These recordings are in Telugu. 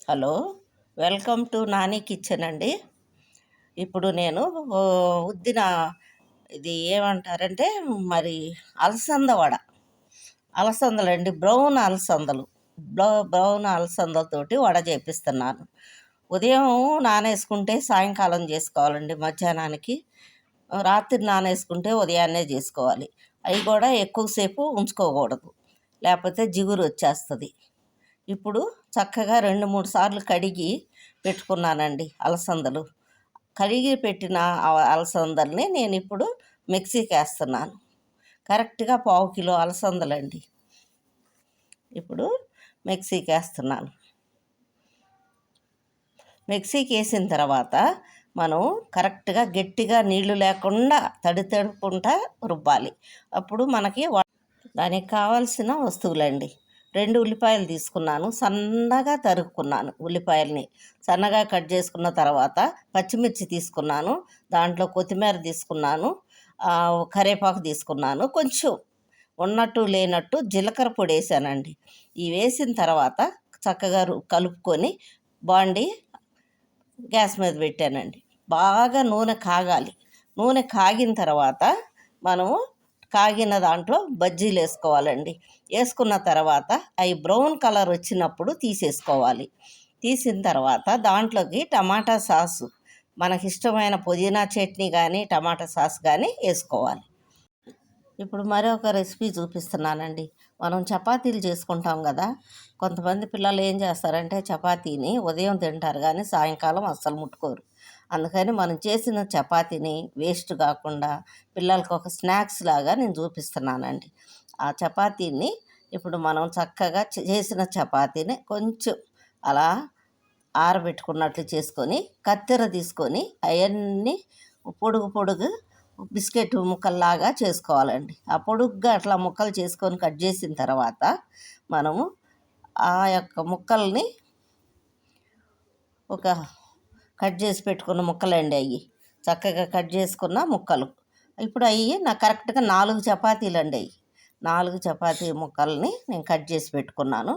Hello, welcome to Nani kitchen అండి. ఇప్పుడు నేను ఉద్దిన ఇది ఏమంటారంటే మరి అలసంద వడ, అలసందలండి, బ్రౌన్ అలసందలతోటి వడ చేపిస్తున్నాను. ఉదయం నానేసుకుంటే సాయంకాలం చేసుకోవాలండి, మధ్యాహ్నానికి. రాత్రి నానేసుకుంటే ఉదయాన్నే చేసుకోవాలి. అవి కూడా ఎక్కువసేపు ఉంచుకోకూడదు, లేకపోతే జిగురు వచ్చేస్తుంది. ఇప్పుడు చక్కగా 2-3 సార్లు కడిగి పెట్టుకున్నానండి అలసందలు. కడిగి పెట్టిన అలసందల్ని నేను ఇప్పుడు మిక్సీకి వేస్తున్నాను. కరెక్ట్గా 1/2 కిలో అలసందలండి. ఇప్పుడు మిక్సీకి వేస్తున్నాను. మిక్సీకి వేసిన తర్వాత మనం కరెక్ట్గా గట్టిగా నీళ్లు లేకుండా తడుపుకుంటా రుబ్బాలి. అప్పుడు మనకి దానికి కావాల్సిన వస్తువులండి: 2 ఉల్లిపాయలు తీసుకున్నాను, సన్నగా తరుక్కున్నాను. ఉల్లిపాయల్ని సన్నగా కట్ చేసుకున్న తర్వాత పచ్చిమిర్చి తీసుకున్నాను, దాంట్లో కొత్తిమీర తీసుకున్నాను, కరివేపాకు తీసుకున్నాను, కొంచెం ఉన్నట్టు లేనట్టు జీలకర్ర పొడి వేసానండి. ఇవి వేసిన తర్వాత చక్కగా కలుపుకొని బాండి గ్యాస్ మీద పెట్టానండి. బాగా నూనె కాగాలి. నూనె కాగిన తర్వాత మనము కాగిన దాంట్లో బజ్జీలు వేసుకోవాలండి. వేసుకున్న తర్వాత అవి బ్రౌన్ కలర్ వచ్చినప్పుడు తీసేసుకోవాలి. తీసిన తర్వాత దాంట్లోకి టమాటా సాసు, మనకి ఇష్టమైన పుదీనా చట్నీ కానీ టమాటా సాస్ కానీ వేసుకోవాలి. ఇప్పుడు మరొక రెసిపీ చూపిస్తున్నానండి. మనం చపాతీలు చేసుకుంటాం కదా. కొంతమంది పిల్లలు ఏం చేస్తారంటే చపాతీని ఉదయం తింటారు కానీ సాయంకాలం అస్సలు ముట్టుకోరు. అందుకని మనం చేసిన చపాతీని వేస్ట్ కాకుండా పిల్లలకి ఒక స్నాక్స్ లాగా నేను చూపిస్తున్నానండి. ఆ చపాతీని ఇప్పుడు మనం చక్కగా చేసిన చపాతీని కొంచెం అలా ఆరబెట్టుకున్నట్లు చేసుకొని కత్తెర తీసుకొని అవన్నీ పొడుగు బిస్కెట్ ముక్కల్లాగా చేసుకోవాలండి. ఆ పొడుగ్గా అట్లా ముక్కలు చేసుకొని కట్ చేసిన తర్వాత మనము ఆ యొక్క ముక్కల్ని ఒక కట్ చేసి పెట్టుకున్న ముక్కలండి, అవి చక్కగా కట్ చేసుకున్న ముక్కలు. ఇప్పుడు అవి నాకు కరెక్ట్గా 4 చపాతీలు అండి. 4 చపాతీ ముక్కల్ని నేను కట్ చేసి పెట్టుకున్నాను.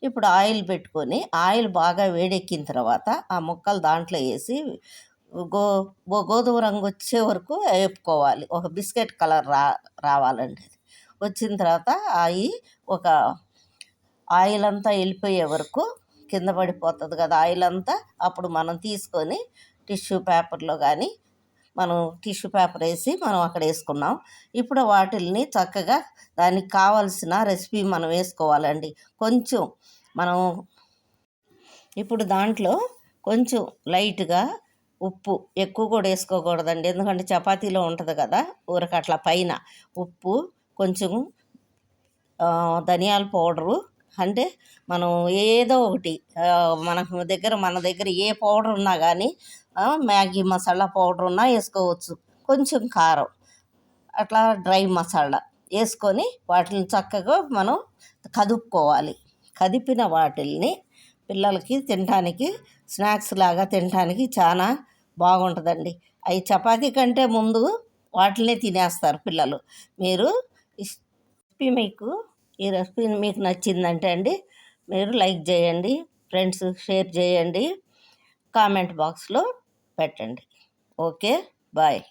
ఇప్పుడు ఆయిల్ పెట్టుకొని ఆయిల్ బాగా వేడెక్కిన తర్వాత ఆ ముక్కలు దాంట్లో వేసి గోధుమ రంగు వచ్చే వరకు వేపుకోవాలి. ఒక బిస్కెట్ కలర్ రావాలండి. వచ్చిన తర్వాత అవి ఒక ఆయిల్ అంతా వెళ్ళిపోయే వరకు, కింద పడిపోతుంది కదా ఆయిల్ అంతా, అప్పుడు మనం తీసుకొని టిష్యూ పేపర్లో కానీ మనం టిష్యూ పేపర్ వేసి మనం అక్కడ వేసుకున్నాం. ఇప్పుడు వాటిల్ని చక్కగా దానికి కావాల్సిన రెసిపీ మనం వేసుకోవాలండి. కొంచెం మనం ఇప్పుడు దాంట్లో కొంచెం లైట్గా ఉప్పు, ఎక్కువ కూడా వేసుకోకూడదండి, ఎందుకంటే చపాతీలో ఉంటుంది కదా ఊరక అట్లా పైన ఉప్పు, కొంచెం ధనియాల పౌడరు, అంటే మనం ఏదో ఒకటి మన దగ్గర ఏ పౌడర్ ఉన్నా కానీ మ్యాగీ మసాలా పౌడర్ ఉన్నా వేసుకోవచ్చు. కొంచెం కారం, అట్లా డ్రై మసాలా వేసుకొని వాటిని చక్కగా మనం కదుపుకోవాలి. కదిపిన వాటిల్ని పిల్లలకి తినడానికి స్నాక్స్ లాగా తినడానికి చాలా బాగుంటుందండి. అవి చపాతీ కంటే ముందు వాటినే తినేస్తారు పిల్లలు. ఈ రెసిపీ మీకు నచ్చిందంటే అండి, మీరు లైక్ చేయండి, ఫ్రెండ్స్ షేర్ చేయండి, కామెంట్ బాక్స్లో పెట్టండి. Okay, bye.